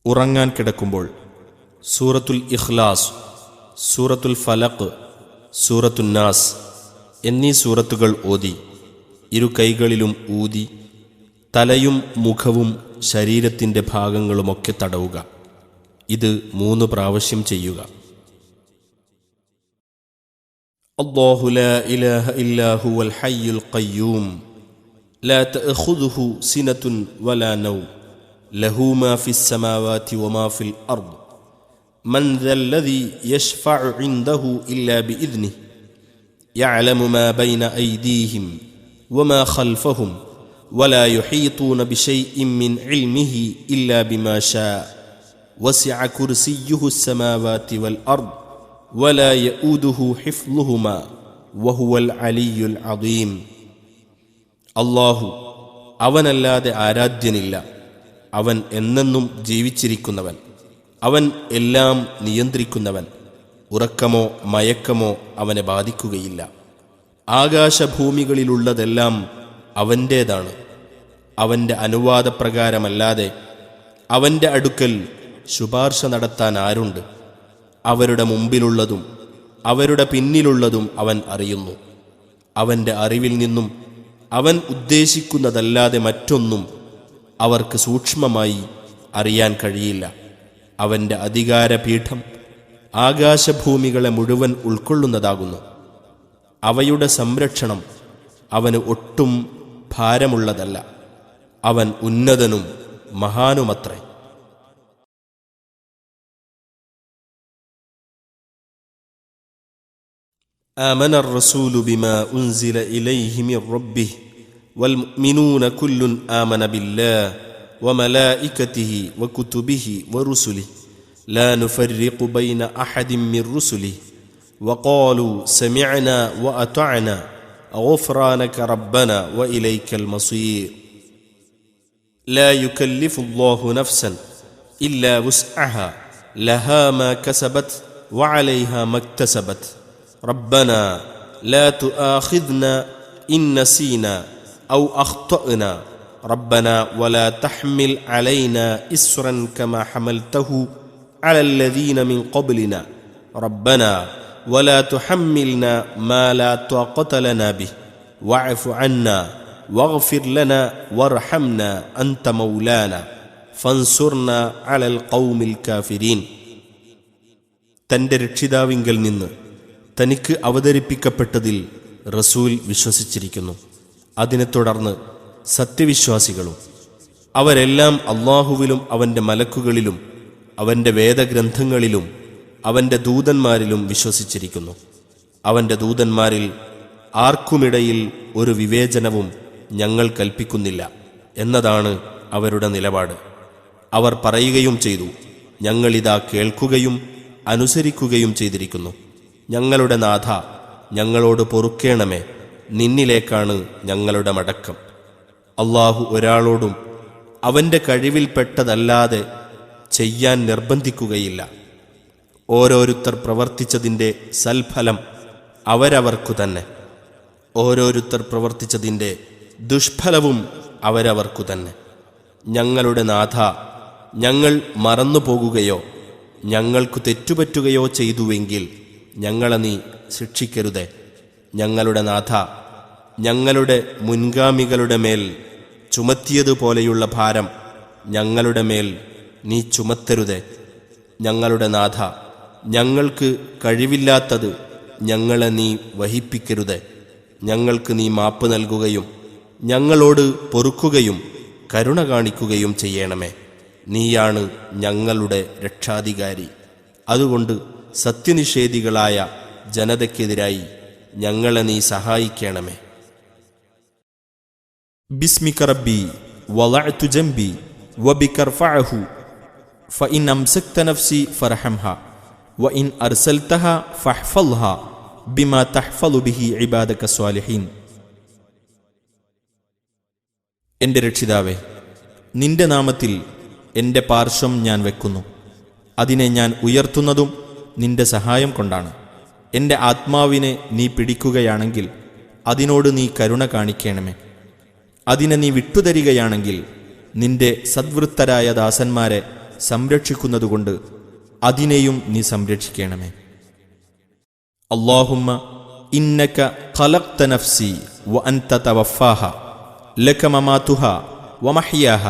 ഉറങ്ങാൻ കിടക്കുമ്പോൾ സൂറത്തുൽ ഇഖ്ലാസ്, സൂറത്തുൽ ഫലഖ്, സൂറത്തുൻ നാസ് എന്നീ സൂറത്തുകൾ ഓതി ഇരു കൈകളിലും ഊതി തലയും മുഖവും ശരീരത്തിൻ്റെ ഭാഗങ്ങളുമൊക്കെ തടവുക. ഇത് 3 പ്രാവശ്യം ചെയ്യുക. അല്ലാഹു ലാ ഇലാഹ ഇല്ലാ ഹുവൽ ഹയ്യുൽ ഖയ്യൂം ലാ തഅഖുദുഹു സിനത്തുൻ വലാ നൗം ലഹു മാ ഫിസ് സമാവാതി വമാ ഫിൽ അർദ് മൻ ദല്ലദീ യശ്ഫഉ ഇൻദഹു ഇല്ലാ ബിഇദ്നിഹി യഅലമു മാ ബൈന അയ്ദീഹിം വമാ ഖൽഫഹും വലാ യുഹീതൂന ബിശൈഇൻ മിൻ ഇൽമിഹി ഇല്ലാ ബിമാ ശാഅ വസിഅ കുർസിയ്യുഹു അസ്സമാവാതി വൽ അർദ് വലാ യഊദുഹു ഹിഫ്ളുഹുമാ വഹുവൽ അലിയ്യുൽ അദീം. അല്ലാഹു, അവനല്ലാതെ ആരാധ്യനില്ല. അവൻ എന്നെന്നും ജീവിച്ചിരിക്കുന്നവൻ. അവൻ എല്ലാം നിയന്ത്രിക്കുന്നവൻ. ഉറക്കമോ മയക്കമോ അവനെ ബാധിക്കുകയില്ല. ആകാശഭൂമികളിലുള്ളതെല്ലാം അവൻ്റേതാണ്. അവൻ്റെ അനുവാദപ്രകാരമല്ലാതെ അവൻ്റെ അടുക്കൽ ശുപാർശ നടത്താൻ ആരുണ്ട്? അവരുടെ മുമ്പിലുള്ളതും അവരുടെ പിന്നിലുള്ളതും അവൻ അറിയുന്നു. അവൻ്റെ അറിവിൽ നിന്നും അവൻ ഉദ്ദേശിക്കുന്നതല്ലാതെ മറ്റൊന്നും അവർക്ക് സൂക്ഷ്മമായി അറിയാൻ കഴിയില്ല. അവൻ്റെ അധികാരപീഠം ആകാശഭൂമികളെ മുഴുവൻ ഉൾക്കൊള്ളുന്നതാകുന്നു. അവയുടെ സംരക്ഷണം അവന് ഒട്ടും ഭാരമുള്ളതല്ല. അവൻ ഉന്നതനും മഹാനുമത്രേ. آمن الرسول بما أنزل إليه من ربه والمؤمنون كل آمن بالله وملائكته وكتبه ورسله لا نفرق بين أحد من رسله وقالوا سمعنا وأطعنا غفرانك ربنا وإليك المصير لا يكلف الله نفسا إلا وسعها لها ما كسبت وعليها ما اكتسبت ربنا لا تؤاخذنا إن نسينا أو أخطأنا ربنا ولا تحمل علينا إسرا كما حملته على الذين من قبلنا ربنا ولا تحملنا ما لا طاقة لنا به واعف عنا واغفر لنا وارحمنا أنت مولانا فانصرنا على القوم الكافرين. തൻ്റെ രക്ഷിതാവിങ്കൽ നിന്ന് തനിക്ക് അവതരിപ്പിക്കപ്പെട്ടതിൽ റസൂൽ വിശ്വസിച്ചിരിക്കുന്നു. അതിനെ തുടർന്ന് സത്യവിശ്വാസികളും അവരെല്ലാം അള്ളാഹുവിലും അവൻ്റെ മലക്കുകളിലും അവൻ്റെ വേദഗ്രന്ഥങ്ങളിലും അവൻ്റെ ദൂതന്മാരിലും വിശ്വസിച്ചിരിക്കുന്നു. അവൻ്റെ ദൂതന്മാരിൽ ആർക്കുമിടയിൽ ഒരു വിവേചനവും ഞങ്ങൾ കൽപ്പിക്കുന്നില്ല എന്നതാണ് അവരുടെ നിലപാട്. അവർ പറയുകയും ചെയ്തു, ഞങ്ങളിതാ കേൾക്കുകയും അനുസരിക്കുകയും ചെയ്തിരിക്കുന്നു. ഞങ്ങളുടെ നാഥ, ഞങ്ങളോട് പൊറുക്കേണമേ, നിന്നിലേക്കാണ് ഞങ്ങളുടെ മടക്കം. അള്ളാഹു ഒരാളോടും അവൻ്റെ കഴിവിൽപ്പെട്ടതല്ലാതെ ചെയ്യാൻ നിർബന്ധിക്കുകയില്ല. ഓരോരുത്തർ പ്രവർത്തിച്ചതിൻ്റെ സൽഫലം അവരവർക്കു തന്നെ, ഓരോരുത്തർ പ്രവർത്തിച്ചതിൻ്റെ ദുഷ്ഫലവും അവരവർക്കു തന്നെ. ഞങ്ങളുടെ നാഥ, ഞങ്ങൾ മറന്നുപോകുകയോ ഞങ്ങൾക്കു തെറ്റുപറ്റുകയോ ചെയ്തുവെങ്കിൽ ഞങ്ങളെ നീ ശിക്ഷിക്കരുതേ. ഞങ്ങളുടെ നാഥ, ഞങ്ങളുടെ മുൻഗാമികളുടെ മേൽ ചുമത്തിയതുപോലെയുള്ള ഭാരം ഞങ്ങളുടെ മേൽ നീ ചുമത്തരുതേ. ഞങ്ങളുടെ നാഥ, ഞങ്ങൾക്ക് കഴിവില്ലാത്തത് ഞങ്ങളെ നീ വഹിപ്പിക്കരുതേ. ഞങ്ങൾക്ക് നീ മാപ്പ് നൽകുകയും ഞങ്ങളോട് പൊറുക്കുകയും കരുണ കാണിക്കുകയും ചെയ്യണമേ. നീയാണ് ഞങ്ങളുടെ രക്ഷാധികാരി. അതുകൊണ്ട് സത്യനിഷേധികളായ ജനതയ്ക്കെതിരായി ഞങ്ങളെ നീ സഹായിക്കണമേ. ബിസ്മിക റബ്ബി വളഅതു ജംബി വബിക റഫഅഹു ഫഇൻ അംസക്ത നഫ്സി ഫർഹംഹ വഇൻ അർസൽതഹ ഫഹ്ഫൾഹ ബിമാ തഹ്ഫളു ബിഹി ഇബാദക സ്വാലിഹീൻ. എൻ്റെ രക്ഷിതാവേ, നിന്റെ നാമത്തിൽ എൻ്റെ പാർശ്വം ഞാൻ വെക്കുന്നു. അതിനെ ഞാൻ ഉയർത്തുന്നതും നിന്റെ സഹായം കൊണ്ടാണ്. എൻ്റെ ആത്മാവിനെ നീ പിടിക്കുകയാണെങ്കിൽ അതിനോട് നീ കരുണ കാണിക്കണമേ. അതിനെ നീ വിട്ടുതരികയാണെങ്കിൽ നിന്റെ സദ്വൃത്തരായ ദാസന്മാരെ സംരക്ഷിക്കുന്നതുകൊണ്ട് അതിനെയും നീ സംരക്ഷിക്കണമേ. അല്ലാഹുമ്മ ഇന്നക ഖലഖ്ത നഫ്സി വഅൻത തവഫാഹ ലക മമാതുഹ വമഹ്യാഹ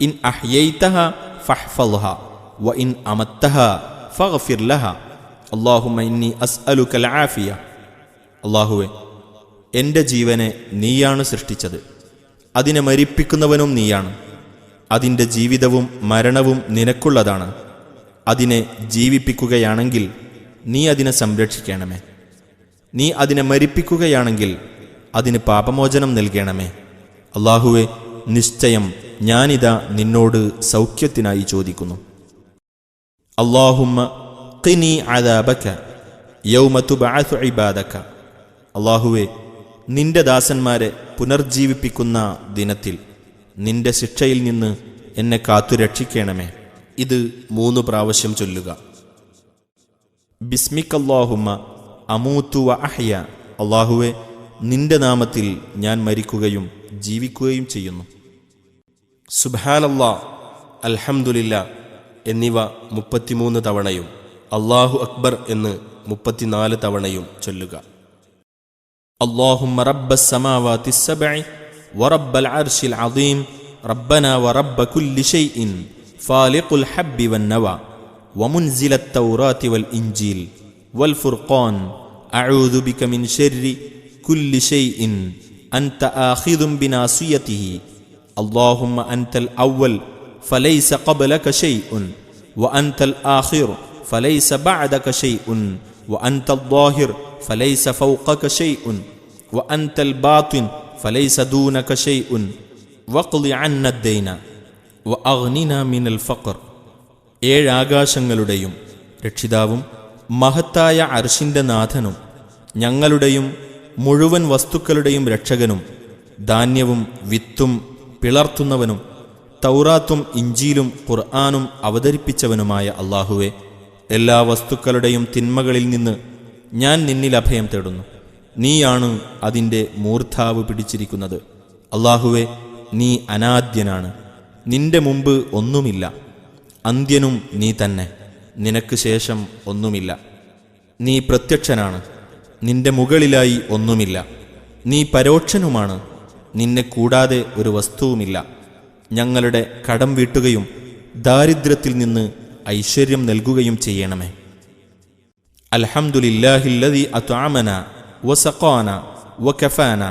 ഇൻ അഹ്യൈതഹ ഫഹ്ഫൾഹ വഇൻ അമത്തഹ ഫഗ്ഫിർ ലഹ അല്ലാഹുമ്മ ഇന്നി അസ്അലുകൽ ആഫിയ. അല്ലാഹുവേ, എൻ്റെ ജീവനെ നീയാണ് സൃഷ്ടിച്ചത്, അതിനെ മരിപ്പിക്കുന്നവനും നീയാണ്. അതിൻ്റെ ജീവിതവും മരണവും നിനക്കുള്ളതാണ്. അതിനെ ജീവിപ്പിക്കുകയാണെങ്കിൽ നീ അതിനെ സംരക്ഷിക്കണമേ. നീ അതിനെ മരിപ്പിക്കുകയാണെങ്കിൽ അതിന് പാപമോചനം നൽകണമേ. അല്ലാഹുവേ, നിശ്ചയം ഞാനിതാ നിന്നോട് സൗഖ്യത്തിനായി ചോദിക്കുന്നു. അല്ലാഹുമ്മ ഖിനി അദാബക യൗമ തുബഅസു ഇബാദക. അല്ലാഹുവേ, നിന്റെ ദാസന്മാരെ പുനർജീവിപ്പിക്കുന്ന ദിനത്തിൽ നിന്റെ ശിക്ഷയിൽ നിന്ന് എന്നെ കാത്തുരക്ഷിക്കണമേ. ഇത് 3 പ്രാവശ്യം ചൊല്ലുക. ബിസ്മിക്കല്ലാഹുമ്മ അമൂതു വ അഹ്യ. അല്ലാഹുവേ, നിന്റെ നാമത്തിൽ ഞാൻ മരിക്കുകയും ജീവിക്കുകയും ചെയ്യുന്നു. സുബ്ഹാനല്ലാഹ്, അൽഹംദുലില്ലാഹ് എന്നിവ 33 തവണയും അല്ലാഹു അക്ബർ എന്ന് 34 തവണയും ചൊല്ലുക. അല്ലാഹുമ്മ റബ്ബസ് സമാവാതിസ് സബ്ഇ വറബ്ബൽ അർശിൽ അദീം റബ്ബനാ വറബ്ബ കുല്ലി ശൈഇൻ ഫാലിഖുൽ ഹബ്ബി വന്നവ വമുൻസിലത് തൗറാത്തി വൽ ഇൻജീൽ വൽ ഫുർഖാൻ അഊദു ബിക മിൻ ശർരി കുല്ലി ശൈഇൻ അൻത ആഖിദുൻ ബിനാസിയതിഹി. അല്ലാഹുമ്മ അൻതൽ അവ്വൽ ഫലൈസ ഖബ്ലക ശൈഉൻ വഅൻതൽ ആഖിർ ഫലൈസ ബഅദക ശൈഉൻ വഅൻതൽ ളാഹിർ ഫലൈസ ഫൗഖക ശൈഉൻ വഅൻതൽ ബാത്തിൻ ഫലൈസ ദൂനക ശൈഉൻ വഖ്ളി അന്ന അദ്ദൈന വഅഗ്നിനാ മിനൽ ഫഖർ. 7 ആകാശങ്ങളുടെയും രക്ഷിതാവും മഹത്തായ അർശിന്റെ നാഥനും ഞങ്ങളുടെയും മുഴുവൻ വസ്തുക്കളുടെയും രക്ഷകനും ധാന്യവും വിത്തും പിളർത്തുന്നവനും തൗറാത്തും ഇഞ്ചീലും ഖുർആനും അവതരിപ്പിച്ചവനുമായ അല്ലാഹുവേ, എല്ലാ വസ്തുക്കളുടെയും തിന്മകളിൽ നിന്ന് ഞാൻ നിന്നിൽ അഭയം തേടുന്നു. നീയാണ് അതിൻ്റെ മൂർധാവ് പിടിച്ചിരിക്കുന്നത്. അല്ലാഹുവേ, നീ അനാദ്യനാണ്, നിന്റെ മുമ്പ് ഒന്നുമില്ല. അന്ത്യനും നീ തന്നെ, നിനക്ക് ശേഷം ഒന്നുമില്ല. നീ പ്രത്യക്ഷനാണ്, നിന്റെ മുകളിലായി ഒന്നുമില്ല. നീ പരോക്ഷനുമാണ്, നിന്നെ കൂടാതെ ഒരു വസ്തുവുമില്ല. ഞങ്ങളുടെ കടം വീട്ടുകയും ദാരിദ്ര്യത്തിൽ നിന്ന് ഐശ്വര്യം നൽകുകയും ചെയ്യണമേ. അൽഹംദുലില്ലാഹില്ലദീ അത്അമന വസഖാന വകഫാന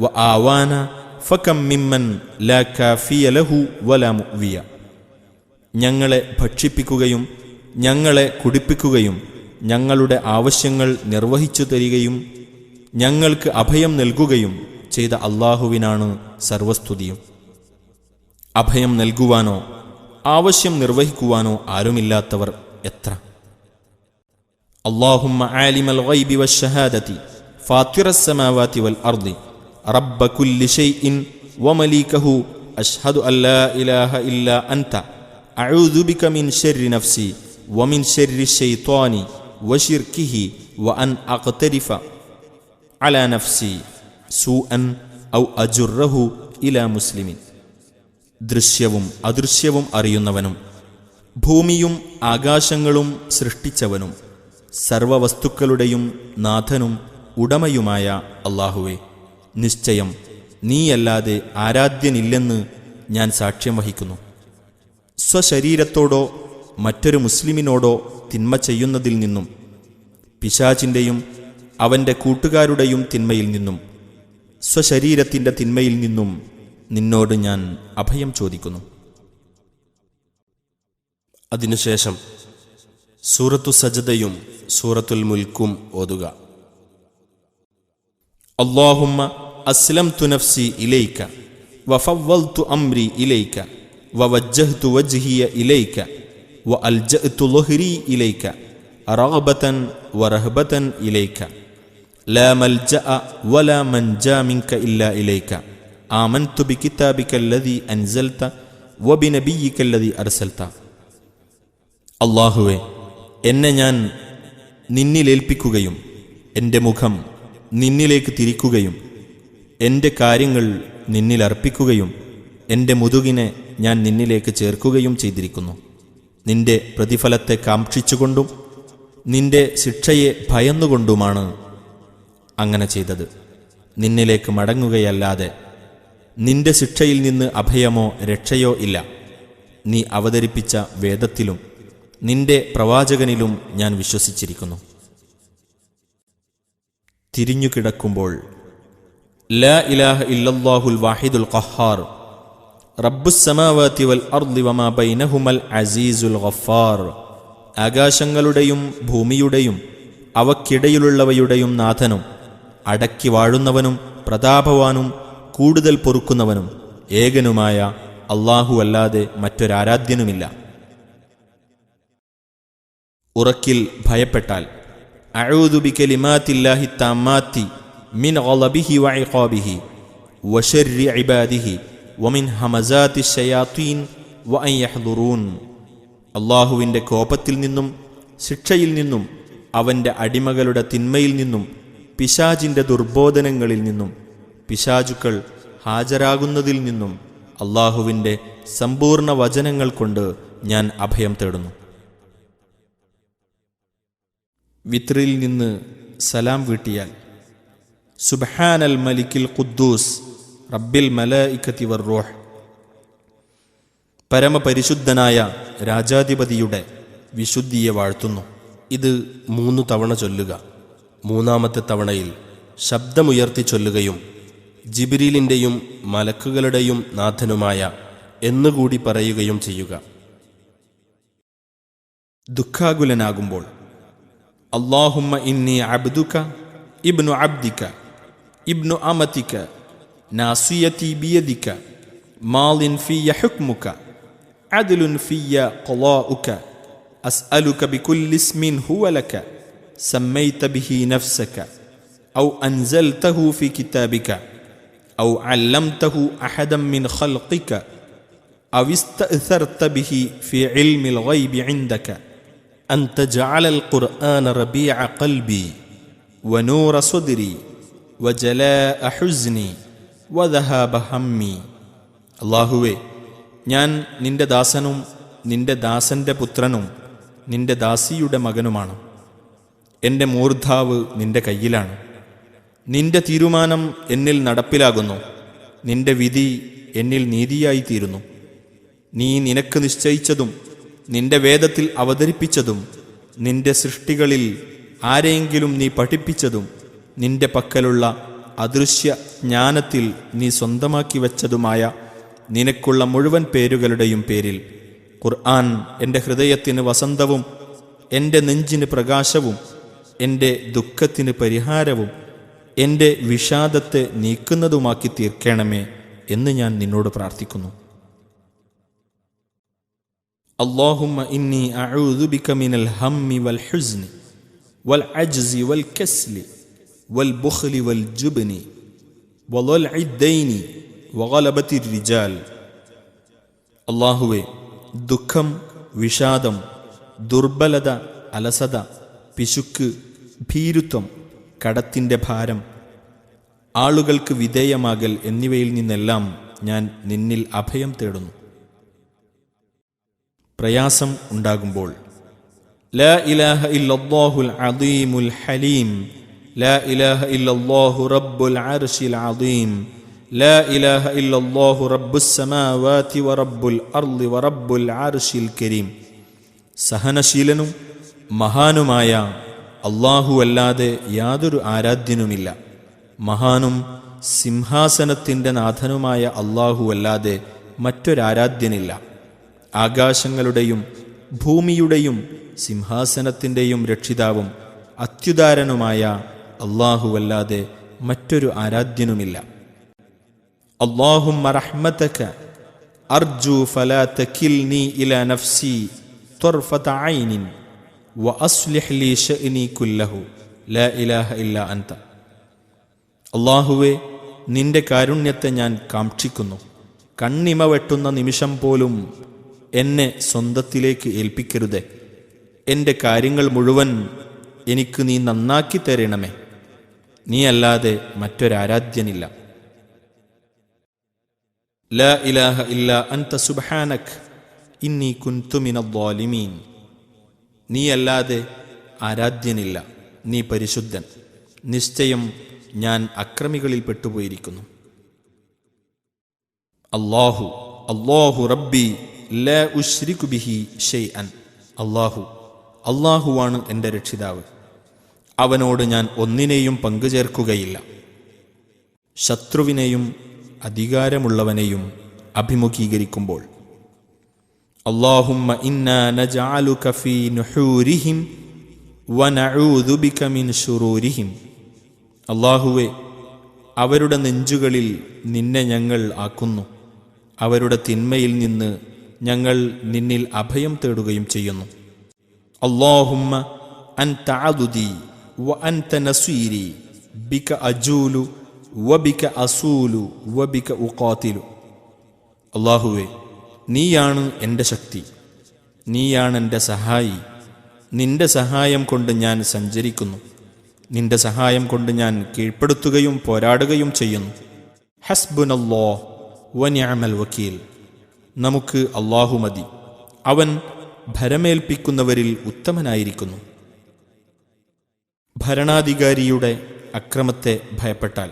വആവാന ഫകം മിമ്മൻ ലാ കാഫിയ ലഹു വലാ മുഅ്വിയ. ഞങ്ങളെ ഭക്ഷിപ്പിക്കുകയും ഞങ്ങളെ കുടിപ്പിക്കുകയും ഞങ്ങളുടെ ആവശ്യങ്ങൾ നിർവഹിച്ചു തരികയും ഞങ്ങൾക്ക് അഭയം നൽകുകയും ചെയ്ത അല്ലാഹുവിനാണ് സർവസ്തുതിയും. അഭയം നൽകുവാനോ ആവശ്യം നിർവഹിക്കുവാനോ ആരുമില്ലാത്തവർ എത്ര! അല്ലാഹുമ്മ ആലിമൽ ഗൈബി വശ്ശഹാദതി ഫാത്തിറസ് സമാവാതി വൽ അർദി റബ്ബ കുല്ലി ശൈഇൻ വമലീകഹു അശ്ഹദു അല്ലാ ഇലാഹ ഇല്ലാ അൻത അഊദു ബിക മിൻ ശർരി നഫ്സി വമിൻ ശർരി ശൈത്വാനി വശിർകിഹി വഅൻ അഖ്തരിഫ അലാ നഫ്സി സൂഅൻ ഔ അജുറഹു ഇലാ മുസ്ലിമിൻ. ദൃശ്യവും അദൃശ്യവും അറിയുന്നവനും ഭൂമിയും ആകാശങ്ങളും സൃഷ്ടിച്ചവനും സർവവസ്തുക്കളുടെയും നാഥനും ഉടമയുമായ അല്ലാഹുവേ, നിശ്ചയം നീയല്ലാതെ ആരാധ്യനില്ലെന്ന് ഞാൻ സാക്ഷ്യം വഹിക്കുന്നു. സ്വശരീരത്തോടോ മറ്റൊരു മുസ്ലിമിനോടോ തിന്മ ചെയ്യുന്നതിൽ നിന്നും പിശാചിൻ്റെയും അവൻ്റെ കൂട്ടുകാരുടെയും തിന്മയിൽ നിന്നും സ്വശരീരത്തിൻ്റെ തിന്മയിൽ നിന്നും നിന്നോട് ഞാൻ അഭയം ചോദിക്കുന്നു. അതിനുശേഷം സൂറത്തു സജ്ദയും സൂറത്തുൽ മുൽക്കും ഓതുക. അല്ലാഹുമ്മ അസ്ലംതു നഫ്സി ഇലൈക വഫവ്വൽതു അംരി ഇലൈക വവജ്ജഹ്തു വജ്ഹിയ ഇലൈക വഅൽജഅ്തു ളുഹ്രി ഇലൈക റഗ്ബതൻ വറഹ്ബതൻ ഇലൈക ലാ മൽജഅ വലാ മൻജാ മിൻക ഇല്ലാ ഇലൈക ആമൻതു ബികിതാബിക അല്ലദീ അൻസൽത വബിനബിയ്യിക അല്ലദീ അർസൽത. അല്ലാഹുവേ, എന്നെ ഞാൻ നിന്നിലേൽപ്പിക്കുകയും എൻ്റെ മുഖം നിന്നിലേക്ക് തിരിക്കുകയും എൻ്റെ കാര്യങ്ങൾ നിന്നിലർപ്പിക്കുകയും എൻ്റെ മുതുകിനെ ഞാൻ നിന്നിലേക്ക് ചേർക്കുകയും ചെയ്തിരിക്കുന്നു. നിന്റെ പ്രതിഫലത്തെ കാംക്ഷിച്ചുകൊണ്ടും നിന്റെ ശിക്ഷയെ ഭയന്നുകൊണ്ടുമാണ് അങ്ങനെ ചെയ്തത്. നിന്നിലേക്ക് മടങ്ങുകയല്ലാതെ നിന്റെ ശിക്ഷയിൽ നിന്ന് അഭയമോ രക്ഷയോ ഇല്ല. നീ അവതരിപ്പിച്ച വേദത്തിലും നിന്റെ പ്രവാചകനിലും ഞാൻ വിശ്വസിച്ചിരിക്കുന്നു. തിരിഞ്ഞുകിടക്കുമ്പോൾ ലാ ഇലാഹ ഇല്ലല്ലാഹുൽ വാഹിദുൽ ഖഹാർ റബ്ബുസ് സമാവാതി വൽ അർളി വമാ ബൈനഹുമൽ അസീസുൽ ഗഫാർ, ആകാശങ്ങളുടെയും ഭൂമിയുടെയും അവക്കിടയിലുള്ളവയുടെയും നാഥനും അടക്കി വാഴുന്നവനും പ്രതാപവാനും കൂടുതൽ പൊറുക്കുന്നവനും ഏകനുമായ അല്ലാഹു അല്ലാതെ മറ്റൊരാരാധ്യനുമില്ല. ഉറക്കിൽ ഭയപ്പെട്ടാൽ അഊദു ബികലിമാത്തില്ലാഹി തമ്മാത്തി മിൻ ഗളബിഹി വഇഖാബിഹി വശർരി ഇബാദിഹി വമിൻ ഹമസാത്തി ശയാത്തീൻ വഅൻ യഹ്ദുറൂൻ, അല്ലാഹുവിൻ്റെ കോപത്തിൽ നിന്നും ശിക്ഷയിൽ നിന്നും അവൻ്റെ അടിമകളുടെ തിന്മയിൽ നിന്നും പിശാചിൻ്റെ ദുർബോധനങ്ങളിൽ നിന്നും പിശാചുക്കൾ ഹാജരാകുന്നതിൽ നിന്നും അല്ലാഹുവിൻ്റെ സമ്പൂർണ്ണ വചനങ്ങൾ കൊണ്ട് ഞാൻ അഭയം തേടുന്നു. വിത്രിൽ നിന്ന് സലാം വീട്ടിയാൽ സുബ്ഹാനൽ മലിക്കിൽ ഖുദ്ദൂസ് റബ്ബിൽ മലായികതി വർ-റൂഹ്, പരമപരിശുദ്ധനായ രാജാധിപതിയുടെ വിശുദ്ധിയെ വാഴ്ത്തുന്നു. ഇത് 3 തവണ ചൊല്ലുക. 3-ാമത്തെ തവണയിൽ ശബ്ദമുയർത്തി ചൊല്ലുകയും ജിബ്രീലിൻ്റെയും മലക്കുകളുടെയും നാഥനുമായ എന്നുകൂടി പറയുകയും ചെയ്യുക. ദുഃഖാകുലനാകുമ്പോൾ അല്ലാഹുമ്മ ഇന്നി അബ്ദുക ഇബ്നു അബ്ദിക ഇബ്നു അമതിക നാസിയതി ബിയദിക മാളിൻ ഫിയ ഹുക്മുക അദ്ലുൻ ഫിയ ഖളാഉക അസ്അലുക ബികുല്ലി ഇസ്മിൻ ഹുവ ലക സമ്മൈത ബിഹി നഫ്സക ഔ അൻസൽതഹു ഫി കിതാബിക ഔ അല്ലംതഹു അഹദൻ മിൻ ഖൽഖിക ഔ ഇസ്തഅ്സർത ബിഹി ഫി ഇൽമിൽ ഗൈബി ഇൻദക അൻ തജഅലൽ ഖുർആന റബീഅ ഖൽബി വനൂറ സുദ്രി വജലാഅ ഹുസ്നി വദഹാബ ഹമ്മി. അല്ലാഹുവേ, ഞാൻ നിന്റെ ദാസനും നിന്റെ ദാസന്റെ പുത്രനും നിന്റെ ദാസിയുടെ മകനുമാണ്. എൻ്റെ മൂർധാവ് നിന്റെ കയ്യിലാണ്. നിന്റെ തീരുമാനം എന്നിൽ നടപ്പിലാകുന്നു. നിന്റെ വിധി എന്നിൽ നീതിയായിത്തീരുന്നു. നീ നിനക്ക് നിശ്ചയിച്ചതും നിന്റെ വേദത്തിൽ അവതരിപ്പിച്ചതും നിന്റെ സൃഷ്ടികളിൽ ആരെയെങ്കിലും നീ പഠിപ്പിച്ചതും നിന്റെ പക്കലുള്ള അദൃശ്യ ജ്ഞാനത്തിൽ നീ സ്വന്തമാക്കി വച്ചതുമായ നിനക്കുള്ള മുഴുവൻ പേരുകളുടെയും പേരിൽ ഖുർആൻ എൻ്റെ ഹൃദയത്തിന് വസന്തവും എൻ്റെ നെഞ്ചിന് പ്രകാശവും എൻ്റെ ദുഃഖത്തിന് പരിഹാരവും എൻ്റെ വിഷാദത്തെ നീക്കുന്നതുമാക്കി തീർക്കണമേ എന്ന് ഞാൻ നിന്നോട് പ്രാർത്ഥിക്കുന്നു. അല്ലാഹുമ്മ ഇന്നി അഊദു ബിക മിനൽ ഹമ്മി വൽ ഹുസ്നി വൽ അജ്സി വൽ കസ്ലി വൽ ബുഖ്ലി വൽ ജുബ്നി വളൽഇ ദൈനി വഗലബതി റിജാൽ. അല്ലാഹുവേ, ദുഃഖം, വിഷാദം, ദുർബലത, അലസത, പിശുക്ക്, ഭീരുത്വം, കടത്തിൻ്റെ ഭാരം, ആളുകൾക്ക് വിധേയമാകൽ എന്നിവയിൽ നിന്നെല്ലാം ഞാൻ നിന്നിൽ അഭയം തേടുന്നു. പ്രയാസം ഉണ്ടാകുമ്പോൾ ലാ ഇലാഹ ഇല്ലല്ലാഹുൽ അദീമുൽ ഹലീം, ലാ ഇലാഹ ഇല്ലല്ലാഹു റബ്ബുൽ അർശിൽ അദീം, ലാ ഇലാഹ ഇല്ലല്ലാഹു റബ്ബുസ് സമാവാതി വറബ്ബുൽ അർളി വറബ്ബുൽ അർശിൽ കരീം. സഹനശീലനും മഹാനുമായ അല്ലാഹു അല്ലാതെ യാതൊരു ആരാധ്യനുമില്ല. മഹാനും സിംഹാസനത്തിൻ്റെ നാഥനുമായ അല്ലാഹു അല്ലാതെ മറ്റൊരാരാധ്യനില്ല. ആകാശങ്ങളുടെയും ഭൂമിയുടെയും സിംഹാസനത്തിൻ്റെയും രക്ഷിതാവും അത്യുദാരനുമായ അല്ലാഹുവല്ലാതെ മറ്റൊരു ആരാധ്യനുമില്ല. അല്ലാഹുമ്മ റഹ്മതക അർജു ഫലാ തകിൽനി ഇലാ നഫ്സി ത്വർഫത ഐനിൻ വഅസ്ലിഹ് ലി ശഅനി കുല്ലഹു ലാ ഇലാഹ ഇല്ലാ അൻത. അല്ലാഹുവേ, നിന്റെ കാരുണ്യത്തെ ഞാൻ കാക്ഷിക്കുന്നു. കണ്ണിമ വെട്ടുന്ന നിമിഷം പോലും എന്നെ സ്വന്തത്തിലേക്ക് ഏൽപ്പിക്കരുതേ. എൻ്റെ കാര്യങ്ങൾ മുഴുവൻ എനിക്ക് നീ നന്നാക്കി തരണമേ. നീ അല്ലാതെ മറ്റൊരാരാധ്യനില്ല. ലാ ഇലാഹ ഇല്ലാ അൻത സുബ്ഹാനക് ഇന്നി കുൻതു മിനദ്ദാലിമീൻ. നീയല്ലാതെ ആരാധ്യനില്ല, നീ പരിശുദ്ധൻ, നിശ്ചയം ഞാൻ അക്രമികളിൽ പെട്ടുപോയിരിക്കുന്നു. അല്ലാഹു അല്ലാഹു റബ്ബി ലാ ഉശ്രികു ബിഹി ഷൈഅൻ. അല്ലാഹുവാണ് എൻ്റെ രക്ഷിതാവ്, അവനോട് ഞാൻ ഒന്നിനെയും പങ്കുചേർക്കുകയില്ല. ശത്രുവിനെയും അധികാരമുള്ളവനെയും അഭിമുഖീകരിക്കുമ്പോൾ അല്ലാഹുമ്മ ഇന്നാ നജഅലുക ഫീ നുഹൂരിഹിം വനഊദു ബിക മിൻ ശുറൂരിഹിം. അല്ലാഹുവേ, അവരുടെ നെഞ്ചുകളിൽ നിന്നെ ഞങ്ങൾ ആക്കുന്നു, അവരുടെ തിന്മയിൽ നിന്ന് ഞങ്ങൾ നിന്നിൽ അഭയം തേടുകയും ചെയ്യുന്നു. അല്ലാഹുമ്മ അൻത അദുദി വ അൻത നസീരി ബിക അജൂലു വബിക അസൂലു വബിക ഉഖാതിലു. അല്ലാഹുവേ, നീയാണ് എൻ്റെ ശക്തി, നീയാണ് എൻ്റെ സഹായി, നിന്റെ സഹായം കൊണ്ട് ഞാൻ സഞ്ചരിക്കുന്നു, നിന്റെ സഹായം കൊണ്ട് ഞാൻ കീഴ്പ്പെടുത്തുകയും പോരാടുകയും ചെയ്യുന്നു. ഹസ്ബുനല്ലാഹ് വനിഅമൽ വക്കീൽ. നമുക്ക് അല്ലാഹു മതി, അവൻ ഭരമേൽപ്പിക്കുന്നവരിൽ ഉത്തമനായിരിക്കുന്നു. ഭരണാധികാരിയുടെ അക്രമത്തെ ഭയപ്പെട്ടാൽ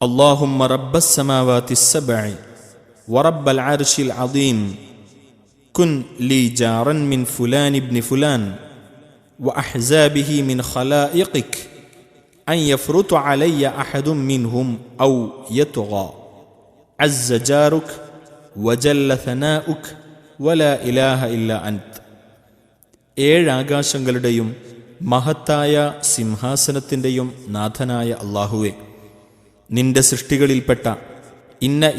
അല്ലാഹുമ്മ റബ്ബസ് സമാവാതിസ് സബ്ഇ വറബ്ബൽ അർശിൽ അദീം കുൻ ലീ ജാറൻ മിൻ ഫുലാൻ ഇബ്നി ഫുലാൻ വഅഹ്സാബിഹി മിൻ ഖലായിഖിക് അൻ യഫ്റുതു അലയ്യ അഹദും മിൻഹും ഔ യത്ഗാ അസ്സ ജാറുക് വജല്ല സനാഉക് വലാ ഇലാഹ ഇല്ലാ അൻത്. 7 ആകാശങ്ങളുടെയും മഹത്തായ സിംഹാസനത്തിൻ്റെയും നാഥനായ അല്ലാഹുവേ, നിന്റെ സൃഷ്ടികളിൽപ്പെട്ട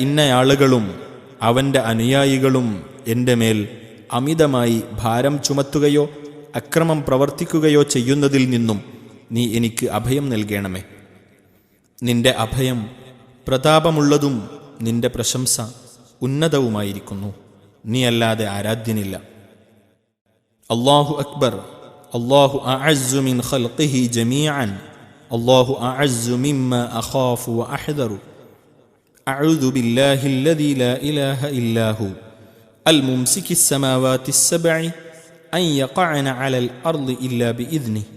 ഇന്നയാളുകളും അവൻ്റെ അനുയായികളും എൻ്റെ മേൽ അമിതമായി ഭാരം ചുമത്തുകയോ അക്രമം പ്രവർത്തിക്കുകയോ ചെയ്യുന്നതിൽ നിന്നും നീ എനിക്ക് അഭയം നൽകണമേ. നിന്റെ അഭയം പ്രതാപമുള്ളതും നിന്റെ പ്രശംസ ഉന്നതവുമായിരിക്കുന്നു, നീ അല്ലാതെ ആരാധ്യനില്ല. അല്ലാഹു അക്ബർ. അല്ലാഹു അഅസ്സു മിൻ ഖൽഖിഹി ജമീഅൻ. അല്ലാഹു അഅസ്സു മിമ്മാ അഖാഫു വഅഹ്ദറു. അഊദു ബില്ലാഹില്ലദീ ലാ ഇലാഹ ഇല്ലാ ഹു അൽ മുംസിക്കിസ് സമാവാതിസ് സബ്ഇ അൻ യഖഅന അലൽ അർളി ഇല്ലാ ബിഇദ്നിഹി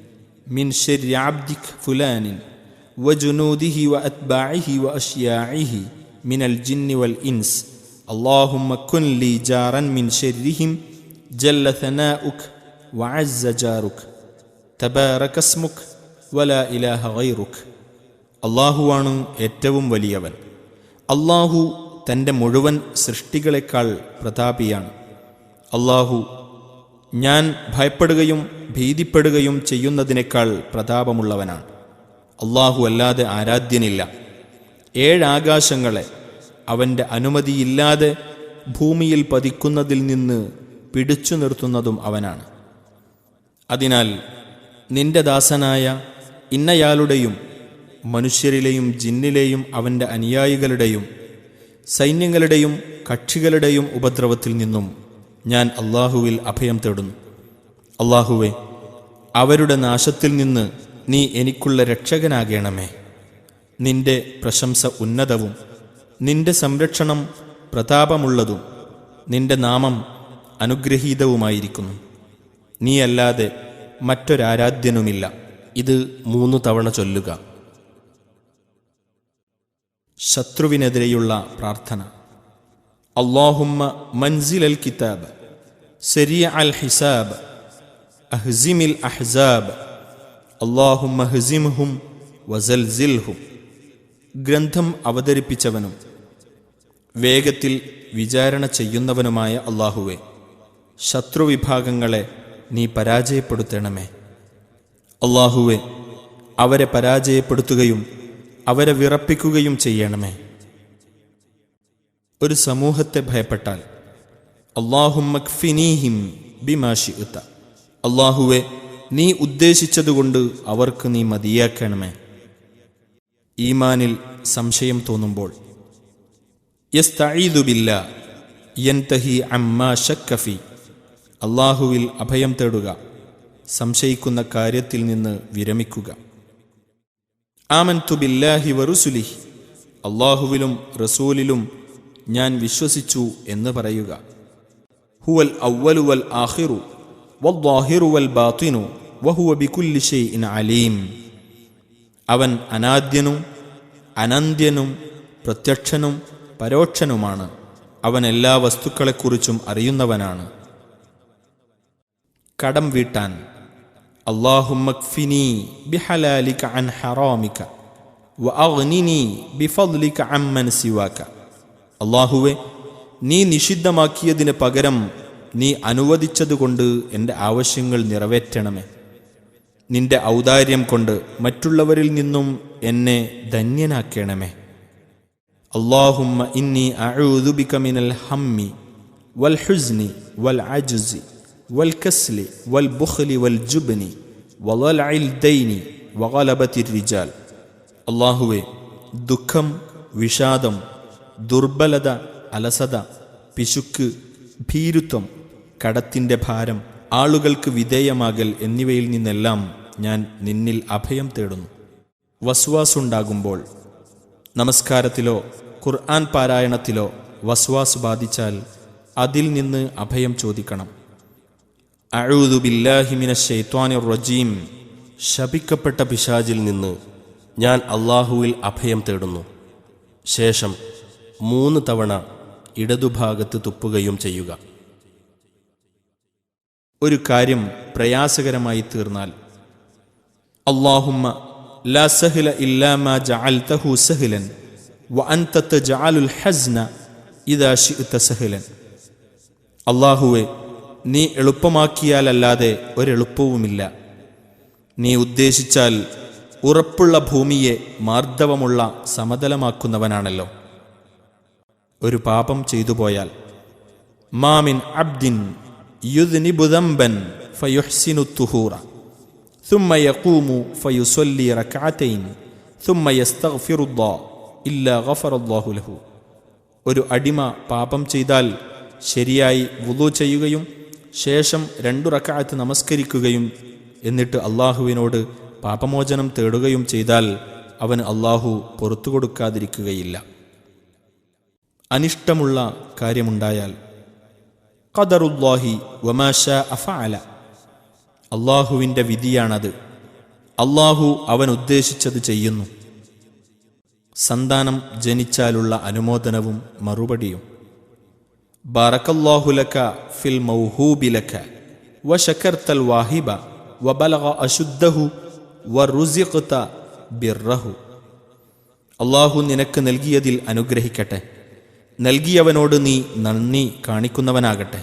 മിൻ ശർരി അബ്ദിക ഫുലാനിൻ വജുനൂദിഹി വഅത്ബാഇഹി വഅശ്യാഇഹി മിനൽ ജിന്നി വൽ ഇൻസ്. അല്ലാഹുമ്മ കുൻ ലീ ജാറൻ മിൻ ശർരിഹിം ജല്ല സനാഉക വഅസ്സ ജാറുക തബാരക സ്മുക വലാ ഇലാഹ ഗൈറുക. അല്ലാഹുവാണ് ഏറ്റവും വലിയവൻ. അല്ലാഹു തൻ്റെ മുഴുവൻ സൃഷ്ടികളെക്കാൾ പ്രതാപിയാണ്. അല്ലാഹു ഞാൻ ഭയപ്പെടുകയും ഭീതിപ്പെടുകയും ചെയ്യുന്നതിനേക്കാൾ പ്രതാപമുള്ളവനാണ്. അല്ലാഹു അല്ലാതെ ആരാധ്യനില്ല. 7 ആകാശങ്ങളെ അവൻ്റെ അനുമതിയില്ലാതെ ഭൂമിയിൽ പതിക്കുന്നതിൽ നിന്ന് പിടിച്ചു നിർത്തുന്നതും അവനാണ്. അതിനാൽ നിന്റെ ദാസനായ ഇന്നയാളുടെയും മനുഷ്യരിലെയും ജിന്നിലെയും അവൻ്റെ അനുയായികളുടെയും സൈന്യങ്ങളുടെയും കക്ഷികളുടെയും ഉപദ്രവത്തിൽ നിന്നും ഞാൻ അല്ലാഹുവിൽ അഭയം തേടുന്നു. അല്ലാഹുവേ, അവരുടെ നാശത്തിൽ നിന്ന് നീ എനിക്കുള്ള രക്ഷകനാകണമേ. നിന്റെ പ്രശംസ ഉന്നതവും നിന്റെ സംരക്ഷണം പ്രതാപമുള്ളതും നിന്റെ നാമം അനുഗ്രഹീതവുമായിരിക്കുന്നു. നീയല്ലാതെ മറ്റൊരാരാധ്യനുമില്ല. ഇത് 3 തവണ ചൊല്ലുക. ശത്രുവിനെതിരെയുള്ള പ്രാർത്ഥന. അല്ലാഹുമ്മ മൻസിലൽ കിതാബ് സരിയ അൽ ഹിസാബ് അഹ്സിമിൽ അഹ്സാബ് അല്ലാഹുമ്മ ഹ്സിംഹും വസൽസിൽഹും. ഗ്രന്ഥം അവതരിപ്പിച്ചവനും വേഗത്തിൽ വിചാരണ ചെയ്യുന്നവനുമായ അല്ലാഹുവേ, ശത്രുവിഭാഗങ്ങളെ നീ പരാജയപ്പെടുത്തണമേ. അല്ലാഹുവേ, അവരെ പരാജയപ്പെടുത്തുകയും അവരെ വിറപ്പിക്കുകയും ചെയ്യണമേ. ഒരു സമൂഹത്തെ ഭയപ്പെട്ടാൽ അല്ലാഹുമ്മ ക്ഫിനീഹിം ബിമാ ശിഅ്ത. അല്ലാഹുവേ, നീ ഉദ്ദേശിച്ചതുകൊണ്ട് അവർക്ക് നീ മതിയാക്കണമേ. ഈമാനിൽ സംശയം തോന്നുമ്പോൾ യസ്തഈദു ബില്ലാ യൻതഹി അമ്മാ ശക്ക ഫീ. അല്ലാഹുവിൽ അഭയം തേടുക, സംശയിക്കുന്ന കാര്യത്തിൽ നിന്ന് വിരമിക്കുക. ആമൻതു ബില്ലാഹി വറുസുലിഹി. അല്ലാഹുവിലും റസൂലിലും ഞാൻ വിശ്വസിച്ചു എന്ന് പറയുക. ഹുവൽ അവ്വലു വൽ ആഖിറു വദ്ദാഹിറു വൽ ബാത്തിനു വഹുവ ബികുല്ലി ഷൈഇൻ അലീം. അവൻ അനാദ്യനും അനന്ത്യനും പ്രത്യക്ഷനും പരോക്ഷനുമാണ്. അവൻ എല്ലാ വസ്തുക്കളെക്കുറിച്ചും അറിയുന്നവനാണ്. കടം വീട്ടാൻ. അല്ലാഹുമ്മക്ഫിനി ബിഹലാലിക അൻ ഹറാമിക വഅഗ്നിനി ബിഫദ്ലിക അമ്മൻ സിവാക. അല്ലാഹുവേ, നീ നിഷിദ്ധമാക്കിയതിന് പകരം നീ അനുവദിച്ചതുകൊണ്ട് എൻ്റെ ആവശ്യങ്ങൾ നിറവേറ്റണമേ. നിന്റെ ഔദാര്യം കൊണ്ട് മറ്റുള്ളവരിൽ നിന്നും എന്നെ ധന്യനാക്കണമേ. അല്ലാഹുമ്മ ഇന്നി അഊദു ബിക മിനൽ ഹമ്മി വൽ ഹുസ്നി വൽ അജ്സി വൽ കസ്ലി വൽ ബുഖ്ലി വൽ ജുബ്നി വളഅൽ ദൈനി വഗലബതിർ റിജാൽ. അല്ലാഹുവേ, ദുഃഖം, വിഷാദം, ദുർബലത, അലസത, പിശുക്ക്, ഭീരുത്വം, കടത്തിൻ്റെ ഭാരം, ആളുകൾക്ക് വിധേയമാകൽ എന്നിവയിൽ നിന്നെല്ലാം ഞാൻ നിന്നിൽ അഭയം തേടുന്നു. വസ്വാസുണ്ടാകുമ്പോൾ നമസ്കാരത്തിലോ ഖുർആൻ പാരായണത്തിലോ വസ്വാസ് ബാധിച്ചാൽ അതിൽ നിന്ന് അഭയം ചോദിക്കണം. അഊദു ബില്ലാഹി മിനശ് ശൈത്വാനിർ റജീം. ശപിക്കപ്പെട്ട പിശാചിൽ നിന്ന് ഞാൻ അല്ലാഹുവിൽ അഭയം തേടുന്നു. ശേഷം 3 തവണ ഇടതുഭാഗത്ത് തുപ്പുകയും ചെയ്യുക. ഒരു കാര്യം പ്രയാസകരമായി തീർന്നാൽ അല്ലാഹുമ്മ ലാ സഹ്ല ഇല്ലാ മാ ജഅൽതഹു സഹ്ലൻ വഅൻത തജഅലുൽ ഹസ്ന ഇദാ ശിഅത സഹ്ലൻ. അല്ലാഹുവേ, നീ എളുപ്പമാക്കിയാലല്ലാതെ ഒരെളുപ്പവുമില്ല. നീ ഉദ്ദേശിച്ചാൽ ഉറപ്പുള്ള ഭൂമിയെ മാർദ്ദവമുള്ള സമതലമാക്കുന്നവനാണല്ലോ. ഒരു പാപം ചെയ്തു പോയാൽ മാമിൻ അബ്ദിൻ യുദ്നിബു ദംബൻ ഫയുഹ്സിനു തുഹൂറ ثم يقوم فيصلي ركعتين ثم يستغفر الله إلا غفر الله له. ഒരു അടിമ പാപം ചെയ്താൽ ശരിയായി വുളു ചെയ്യുകയും ശേഷം 2 റക്അത്ത് നമസ്കരിക്കുകയും എന്നിട്ട് അള്ളാഹുവിനോട് പാപമോചനം തേടുകയും ചെയ്താൽ അവന് അള്ളാഹു പുറത്തു കൊടുക്കാതിരിക്കുകയില്ല. അനിഷ്ടമുള്ള കാര്യമുണ്ടായാൽ ഖദറുല്ലാഹി വമാ ശാഅ ഫഅല. അള്ളാഹുവിൻ്റെ വിധിയാണത്. അള്ളാഹു അവൻ ഉദ്ദേശിച്ചത് ചെയ്യുന്നു. സന്താനം ജനിച്ചാലുള്ള അനുമോദനവും മറുപടിയും. ബാറക്കല്ലാഹു ലക ഫിൽ മൗഹൂബി ലക വശകർതൽ വാഹിബ വബലഗ അശുദ്ധഹു വറുസിഖത ബിർറഹു. അള്ളാഹു നിനക്ക് നൽകിയതിൽ അനുഗ്രഹിക്കട്ടെ. നൽകിയവനോട് നീ നന്ദി കാണിക്കുന്നവനാകട്ടെ.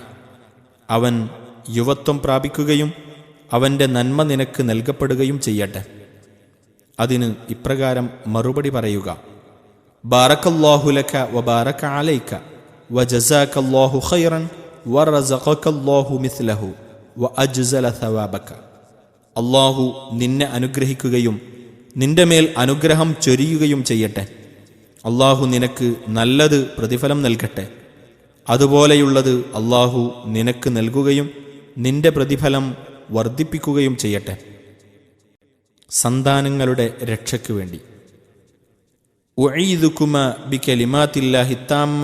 അവൻ യുവത്വം പ്രാപിക്കുകയും അവൻ്റെ നന്മ നിനക്ക് നൽകപ്പെടുകയും ചെയ്യട്ടെ. അതിന് ഇപ്രകാരം മറുപടി പറയുക: ബാറക്കല്ലാഹു ലക വബാറക അലൈക വജസാകല്ലാഹു ഖൈറൻ വറസഖകല്ലാഹു മിസ്ലഹു വഅജ്സല സവാബക. അള്ളാഹു നിന്നെ അനുഗ്രഹിക്കുകയും നിന്റെ മേൽ അനുഗ്രഹം ചൊരിയുകയും ചെയ്യട്ടെ. അള്ളാഹു നിനക്ക് നല്ലത് പ്രതിഫലം നൽകട്ടെ. അതുപോലെയുള്ളത് അള്ളാഹു നിനക്ക് നൽകുകയും നിന്റെ പ്രതിഫലം വർദ്ധിപ്പിക്കുകയും ചെയ്യട്ടെ. സന്താനങ്ങളുടെ രക്ഷയ്ക്ക് വേണ്ടി ഉഈദുകുമ ബികലിമാത്തില്ലാഹി താമ്മ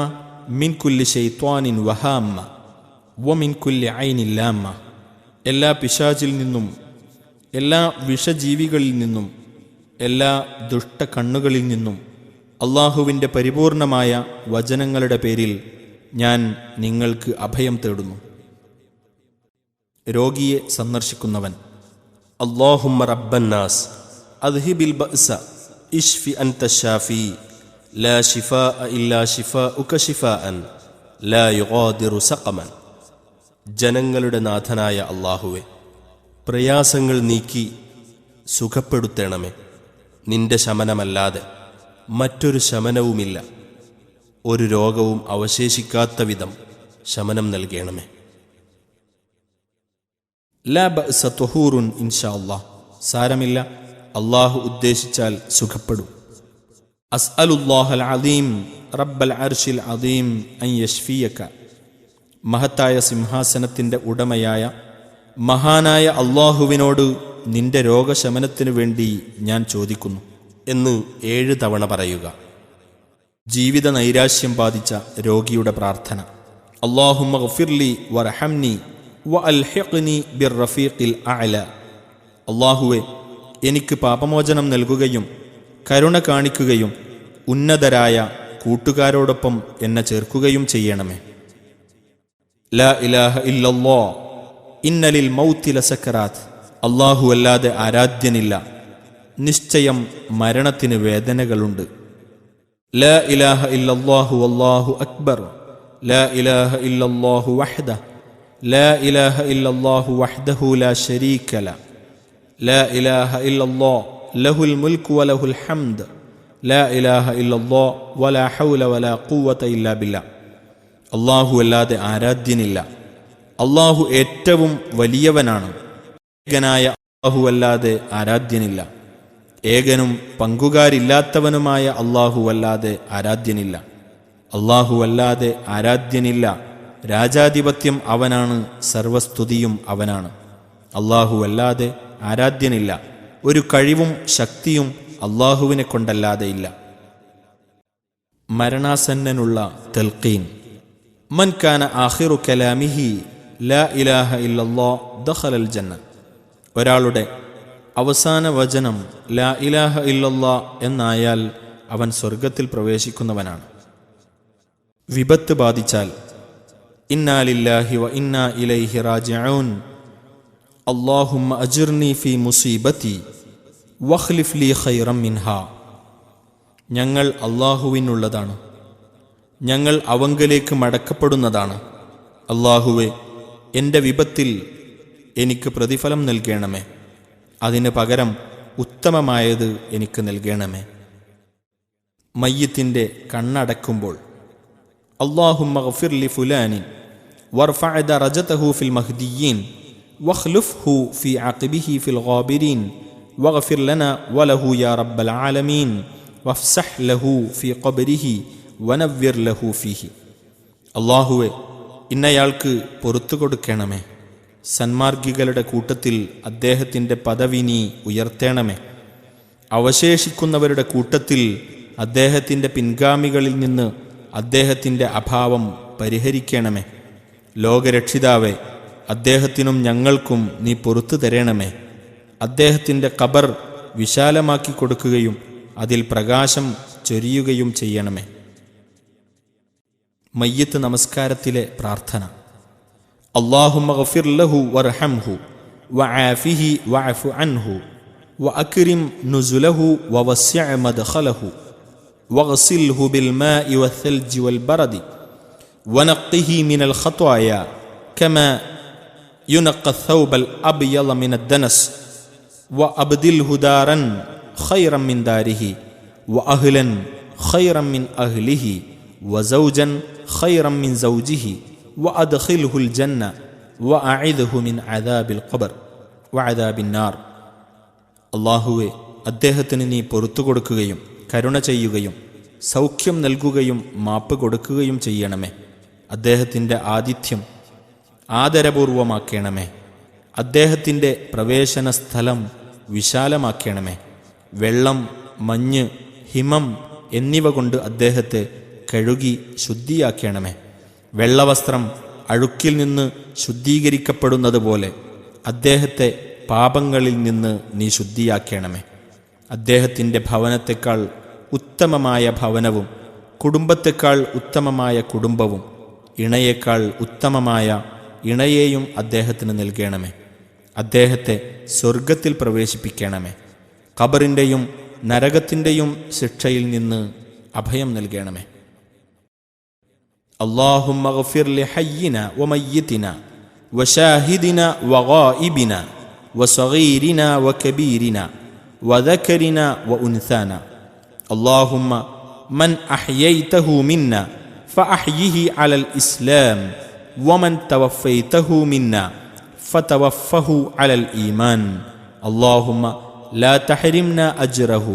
മിൻ കുല്ലി ശൈത്വാനിൻ വഹാമ്മ വമിൻ കുല്ലി ഐനിൻ ലാമ്മ. എല്ലാ പിശാചിൽ നിന്നും, എല്ലാ വിഷജീവികളിൽ നിന്നും, എല്ലാ ദുഷ്ടക്കണ്ണുകളിൽ നിന്നും അള്ളാഹുവിൻ്റെ പരിപൂർണമായ വചനങ്ങളുടെ പേരിൽ ഞാൻ നിങ്ങൾക്ക് അഭയം തേടുന്നു. രോഗിയെ സന്ദർശിക്കുന്നവൻ: അല്ലാഹുമ്മ റബ്ബന്നാസ് അദ്ഹിബിൽ ബഅസ ഇശ്ഫി അൻത ശാഫി ലാ ശിഫാഅ ഇല്ലാ ശിഫാഉക ശിഫാഅൻ ലാ യുഗാദിറു സഖമൻ. ജനങ്ങളുടെ നാഥനായ അല്ലാഹുവേ, പ്രയാസങ്ങൾ നീക്കി സുഖപ്പെടുത്തണമേ. നിന്റെ ശമനമല്ലാതെ മറ്റൊരു ശമനവുമില്ല. ഒരു രോഗവും അവശേഷിക്കാത്ത വിധം ശമനം നൽകണമേ. ലാ ബഅസ തുഹൂറുൻ ഇൻഷാ അല്ലാഹ്. സാരമില്ല, അള്ളാഹു ഉദ്ദേശിച്ചാൽ സുഖപ്പെടും. അസ്അലുല്ലാഹൽ അദീം റബ്ബൽ അർശിൽ അദീം അൻ യശ്ഫിയക. മഹത്തായ സിംഹാസനത്തിൻ്റെ ഉടമയായ മഹാനായ അള്ളാഹുവിനോട് നിന്റെ രോഗശമനത്തിനു വേണ്ടി ഞാൻ ചോദിക്കുന്നു എന്ന് 7 തവണ പറയുക. ജീവിത നൈരാശ്യം ബാധിച്ച രോഗിയുടെ പ്രാർത്ഥന. അല്ലാഹുമ്മ ഗ്ഫിർലി വർഹംനി വഅൽഹിഖ്നി ബിർറഫീഖിൽ അഅല. അല്ലാഹുവേ, എനിക്ക് പാപമോചനം നൽകുകയും കരുണ കാണിക്കുകയും ഉന്നതരായ കൂട്ടുകാരോടൊപ്പം എന്നെ ചേർക്കുകയും ചെയ്യണമേ. ലാ ഇലാഹ ഇല്ലല്ലാഹ് ഇന്നലിൽ മൗതി ലസക്കറാത്ത്. അല്ലാഹു അല്ലാതെ ആരാധ്യനില്ല, നിശ്ചയം മരണത്തിന് വേദനകളുണ്ട്. ലാ ഇലാഹ ഇല്ലല്ലാഹു വല്ലാഹു അക്ബർ. ലാ ഇലാഹ ഇല്ലല്ലാഹു വഹ്ദഹു ലാ ഇലാഹ ഇല്ലല്ലാഹു വഹ്ദഹു ലാ ശരീക ലഹു. ലാ ഇലാഹ ഇല്ലല്ലാഹ് ലഹുൽ മുൽക്കു വലഹുൽ ഹംദ്. ലാ ഇലാഹ ഇല്ലല്ലാഹ് വലാ ഹൗല വലാ ഖുവത ഇല്ലാ ബില്ലാഹ്. അല്ലാഹു അല്ലാതെ ആരാധ്യനില്ല, അല്ലാഹു ഏറ്റവും വലിയവനാണ്. ഏകനായ അല്ലാഹു അല്ലാതെ ആരാധ്യനില്ല, ഏകനും പങ്കുകാരില്ലാത്തവനുമായ അല്ലാഹു അല്ലാതെ ആരാധ്യനില്ല. അല്ലാഹു അല്ലാതെ ആരാധ്യനില്ല, രാജാധിപത്യം അവനാണ്, സർവസ്തുതിയും അവനാണ്. അല്ലാഹു അല്ലാതെ ആരാധ്യനില്ല, ഒരു കഴിവും ശക്തിയും അല്ലാഹുവിനെ കൊണ്ടല്ലാതെ ഇല്ല. മരണാസന്നനുള്ള തൽഖീൻ. മൻ കാന ആഖിറു കലാമിഹി ലാ ഇലാഹ ഇല്ലല്ലാഹ് ദഖലൽ ജന്ന. ഒരാളുടെ അവസാന വചനം ലാ ഇലാഹ ഇല്ലല്ലാഹ് എന്നായാൽ അവൻ സ്വർഗത്തിൽ പ്രവേശിക്കുന്നവനാണ്. വിപത്ത് ബാധിച്ചാൽ ഇന്നാ ലില്ലാഹി വ ഇന്നാ ഇലൈഹി റാജിഊൻ. അല്ലാഹുമ്മ അജിർനി ഫീ മുസീബതി വഖ്ലിഫ് ലീ ഖൈറൻ മിൻഹാ. ഞങ്ങൾ അല്ലാഹുവിനുള്ളതാണ്, ഞങ്ങൾ അവങ്കലേക്ക് മടക്കപ്പെടുന്നതാണ്. അല്ലാഹുവേ, എൻ്റെ വിപത്തിൽ എനിക്ക് പ്രതിഫലം നൽകണമേ, അതിന് പകരം ഉത്തമമായത് എനിക്ക് നൽകണമേ. മയ്യിത്തിൻ്റെ കണ്ണടക്കുമ്പോൾ അല്ലാഹുമ്മ ഗ്ഫിർ ലി ഫുലാനിൻ വർഫഅ ദറജതഹു ഫിൽ മഹ്ദിയീൻ വഖ്ലുഫ്ഹു ഫീ അഖിബിഹി ഫിൽ ഗാബിരീൻ വഗ്ഫിർ ലനാ വലഹു യാ റബ്ബൽ ആലമീൻ വഫ്സഹ് ലഹു ഫീ ഖബ്രിഹി വനവ്വിർ ലഹു ഫീഹി. അല്ലാഹുവേ, ഇന്നയാൾക്ക് പുറത്തു കൊടുക്കണമേ, സന്മാർഗികളുടെ കൂട്ടത്തിൽ അദ്ദേഹത്തിൻ്റെ പദവി നീ ഉയർത്തേണമേ, അവശേഷിക്കുന്നവരുടെ കൂട്ടത്തിൽ അദ്ദേഹത്തിൻ്റെ പിൻഗാമികളിൽ നിന്ന് അദ്ദേഹത്തിൻ്റെ അഭാവം പരിഹരിക്കണമേ. ലോകരക്ഷിതാവേ, അദ്ദേഹത്തിനും ഞങ്ങൾക്കും നീ പുറത്തു തരണമേ. അദ്ദേഹത്തിൻ്റെ ഖബർ വിശാലമാക്കി കൊടുക്കുകയും അതിൽ പ്രകാശം ചൊരിയുകയും ചെയ്യണമേ. മയ്യിത്ത് നമസ്കാരത്തിലെ പ്രാർത്ഥന. അല്ലാഹുമ്മ ഗ്ഫിർ ലഹു വർഹംഹു വആഫിഹി വഅഫു അൻഹു വഅക്രിം നുസുലഹു വവസ്സിഅ മദ്ഖലഹു വഗ്സിൽഹു ബിൽമാഇ വസ്സൽജി വൽബറദി വനഖ്ഹിഹി മിനൽ ഖത്വായ കമാ യുനഖ അസ്സൗബൽ അബ്യള മിനദ്ദനസ് വഅബ്ദിൽഹു ദാരൻ ഖൈറൻ മിൻ ദാരിഹി വഅഹ്ലൻ ഖൈറൻ മിൻ അഹ്ലിഹി വസൗജൻ ഖൈറൻ മിൻ സൗജിഹി വഅദ്ഖിൽഹുൽ ജന്ന വഅഇദ്ഹു മിൻ അദാബിൽ ഖബർ വഅദാബിൻ നാർ. അല്ലാഹുവേ, അദ്ദേഹത്തിന് നീ പുറത്തു കൊടുക്കുകയും കരുണ ചെയ്യുകയും സൗഖ്യം നൽകുകയും മാപ്പ് കൊടുക്കുകയും ചെയ്യണമേ. അദ്ദേഹത്തിൻ്റെ ആതിഥ്യം ആദരപൂർവമാക്കണമേ. അദ്ദേഹത്തിൻ്റെ പ്രവേശന സ്ഥലം വിശാലമാക്കണമേ. വെള്ളം, മഞ്ഞ്, ഹിമം എന്നിവ കൊണ്ട് അദ്ദേഹത്തെ കഴുകി ശുദ്ധിയാക്കണമേ. വെള്ളവസ്ത്രം അഴുക്കിൽ നിന്ന് ശുദ്ധീകരിക്കപ്പെടുന്നത് പോലെ അദ്ദേഹത്തെ പാപങ്ങളിൽ നിന്ന് നീ ശുദ്ധിയാക്കണമേ. അദ്ദേഹത്തിൻ്റെ ഭവനത്തെക്കാൾ ഉത്തമമായ ഭവനവും കുടുംബത്തെക്കാൾ ഉത്തമമായ കുടുംബവും ഇണയേക്കാൾ ഉത്തമമായ ഇണയെയും അദ്ദേഹത്തിന് നൽകണമേ. അദ്ദേഹത്തെ സ്വർഗത്തിൽ പ്രവേശിപ്പിക്കണമേ. ഖബറിൻ്റെയും നരകത്തിൻ്റെയും ശിക്ഷയിൽ നിന്ന് അഭയം നൽകണമേ. اللهم اغفر لحينا وميتنا وشاهدنا وغائبنا وصغيرنا وكبيرنا وذكرنا وأنثانا. اللهم من أحييته منا فأحيه على الإسلام ومن توفيته منا فتوفه على الإيمان. اللهم لا تحرمنا أجره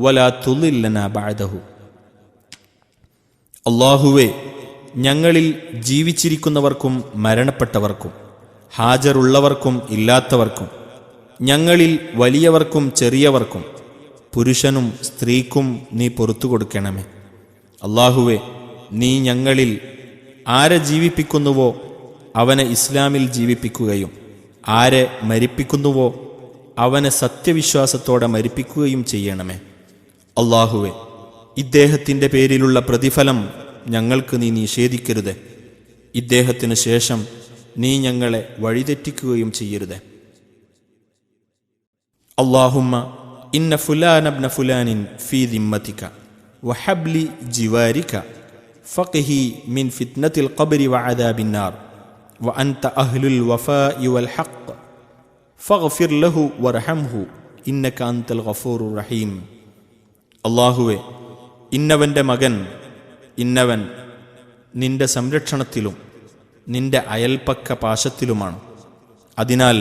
ولا تضلنا بعده. അല്ലാഹുവേ, ഞങ്ങളിൽ ജീവിച്ചിരിക്കുന്നവർക്കും മരണപ്പെട്ടവർക്കും ഹാജറുള്ളവർക്കും ഇല്ലാത്തവർക്കും ഞങ്ങളിൽ വലിയവർക്കും ചെറിയവർക്കും പുരുഷനും സ്ത്രീക്കും നീ പുറത്തു കൊടുക്കണമേ. അല്ലാഹുവേ, നീ ഞങ്ങളിൽ ആരെ ജീവിപ്പിക്കുന്നുവോ അവനെ ഇസ്ലാമിൽ ജീവിപ്പിക്കുകയും ആരെ മരിപ്പിക്കുന്നുവോ അവനെ സത്യവിശ്വാസത്തോടെ മരിപ്പിക്കുകയും ചെയ്യണമേ. അല്ലാഹുവേ, ഇദ്ദേഹത്തിൻ്റെ പേരിലുള്ള പ്രതിഫലം ഞങ്ങൾക്ക് നീ നിഷേധിക്കരുത്. ഇദ്ദേഹത്തിനു ശേഷം നീ ഞങ്ങളെ വഴിതെറ്റിക്കുകയും ചെയ്യരുത്. അല്ലാഹുമ്മ ഇന്ന ഫുലാന ഇബ്ന ഫുലാനിൻ ഫീ ദിമ്മതിക വഹബ്ലി ജിവാരിക ഫഖ്ഹി മിൻ ഫിത്നത്തിൽ ഖബ്രി വഅദാബിൻ നാർ വഅൻത അഹ്ലുൽ വഫാഇ വൽ ഹഖ് ഫഗ്ഫിർ ലഹു വർഹംഹു ഇന്നക അൻതൽ ഗഫൂറുർ റഹീം. അല്ലാഹുവേ, ഇന്നവൻ്റെ മകൻ ഇന്നവൻ നിന്റെ സംരക്ഷണത്തിലും നിന്റെ അയൽപ്പക്ക പാശത്തിലുമാണ്. അതിനാൽ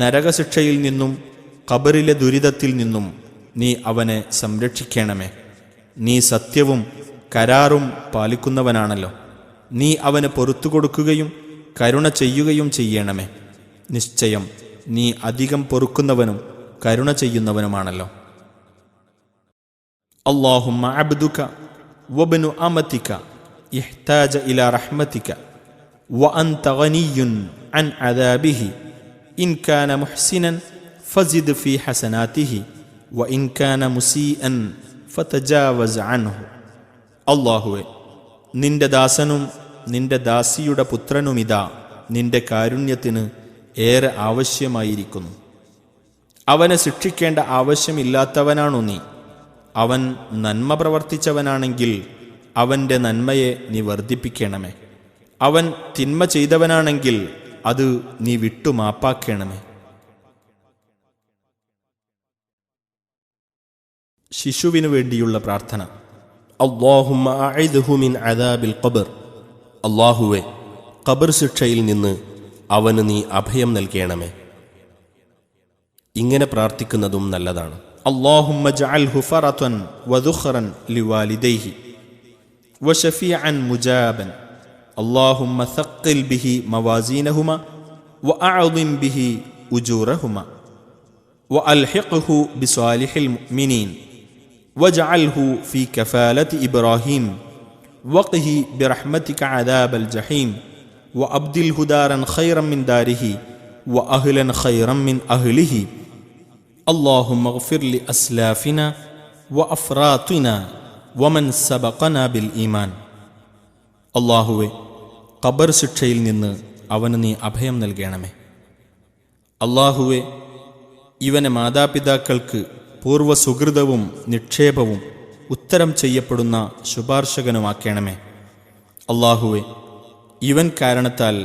നരകശിക്ഷയിൽ നിന്നും ഖബറിലെ ദുരിതത്തിൽ നിന്നും നീ അവനെ സംരക്ഷിക്കണമേ. നീ സത്യവും കരാറും പാലിക്കുന്നവനാണല്ലോ. നീ അവന് പൊറത്തു കൊടുക്കുകയും കരുണ ചെയ്യുകയും ചെയ്യണമേ. നിശ്ചയം നീ അധികം പൊറുക്കുന്നവനും കരുണ ചെയ്യുന്നവനുമാണല്ലോ. അല്ലാഹുമ്മ അബ്ദുക വബ്നു അമതിക ഇഹ്താജ ഇലാ റഹ്മതിക വഅൻത ഗനിയ്യുൻ അൻ അദാബിഹി ഇൻ കാന മുഹ്സിനൻ ഫസിദ് ഫീ ഹസനാതിഹി വഇൻ കാന മുസീഅൻ ഫതജാവസ് അൻഹു. അല്ലാഹുവേ, നിന്റെ ദാസനും നിന്റെ ദാസിയുടെ പുത്രനുമിതാ നിന്റെ കാരുണ്യത്തിന് ഏറെ ആവശ്യമായിരിക്കുന്നു. അവനെ ശിക്ഷിക്കേണ്ട ആവശ്യമില്ലാത്തവനാണു നീ. അവൻ നന്മ പ്രവർത്തിച്ചവനാണെങ്കിൽ അവൻ്റെ നന്മയെ നീ വർദ്ധിപ്പിക്കണമേ. അവൻ തിന്മ ചെയ്തവനാണെങ്കിൽ അത് നീ വിട്ടുമാപ്പാക്കണമേ. ശിശുവിനു വേണ്ടിയുള്ള പ്രാർത്ഥന. അല്ലാഹുമ്മ അഇദ്ഹു മിൻ അദാബിൽ ഖബർ. അല്ലാഹുവേ, ഖബർ ശിക്ഷയിൽ നിന്ന് അവന് നീ അഭയം നൽകണമേ. ഇങ്ങനെ പ്രാർത്ഥിക്കുന്നതും നല്ലതാണ്. അല്ലാഹുമ്മ ജഅൽഹു ഫറതൻ വദുഖറൻ ലിവാലിദൈഹി വശഫീഅൻ മുജാബൻ. അല്ലാഹുമ്മ ثقل به موازينهما وأعظم به أجورهما وألحقه بصالح المؤمنين واجعله في كفالة إبراهيم وقه برحمتك عذاب الجحيم وأبدله دارا خيرا من داره وأهلا خيرا من أهله. اللهم اغفر لأسلافنا وأفراطنا ومن سبقنا بالإيمان. അല്ലാഹുവേ, ഖബർ ശിക്ഷയിൽ നിന്ന് അവന് നീ അഭയം നൽകണമേ. അല്ലാഹുവേ, ഇവനെ മാതാപിതാക്കൾക്ക് പൂർവ്വസുഹൃതവും നിക്ഷേപവും ഉത്തരം ചെയ്യപ്പെടുന്ന ശുപാർശകനുമാക്കണമേ. അല്ലാഹുവേ, ഇവൻ കാരണത്താൽ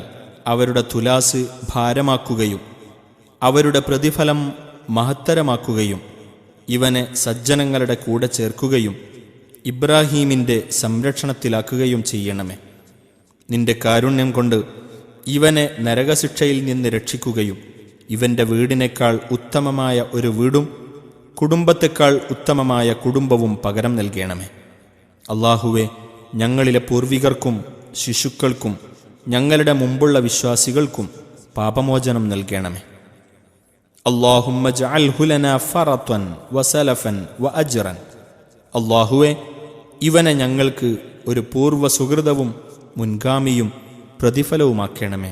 അവരുടെ തുലാസ് ഭാരമാക്കുകയും അവരുടെ പ്രതിഫലം മഹത്തരമാക്കുകയും ഇവനെ സജ്ജനങ്ങളുടെ കൂടെ ചേർക്കുകയും ഇബ്രാഹീമിൻ്റെ സംരക്ഷണത്തിലാക്കുകയും ചെയ്യണമേ. നിന്റെ കാരുണ്യം കൊണ്ട് ഇവനെ നരകശിക്ഷയിൽ നിന്ന് രക്ഷിക്കുകയും ഇവൻ്റെ വീടിനേക്കാൾ ഉത്തമമായ ഒരു വീടും കുടുംബത്തെക്കാൾ ഉത്തമമായ കുടുംബവും പകരം നൽകണമേ. അല്ലാഹുവേ, ഞങ്ങളിലെ പൂർവികർക്കും ശിശുക്കൾക്കും ഞങ്ങളുടെ മുമ്പുള്ള വിശ്വാസികൾക്കും പാപമോചനം നൽകണമേ. അല്ലാഹുമ്മ ജഅൽഹു ലനാ ഫറതൻ വസലഫൻ വഅജ്റൻ. അല്ലാഹുവേ, ഇവനെ ഞങ്ങൾക്ക് ഒരു പൂർവ്വ സുഹൃതവും മുൻഗാമിയും പ്രതിഫലവുമാക്കണമേ.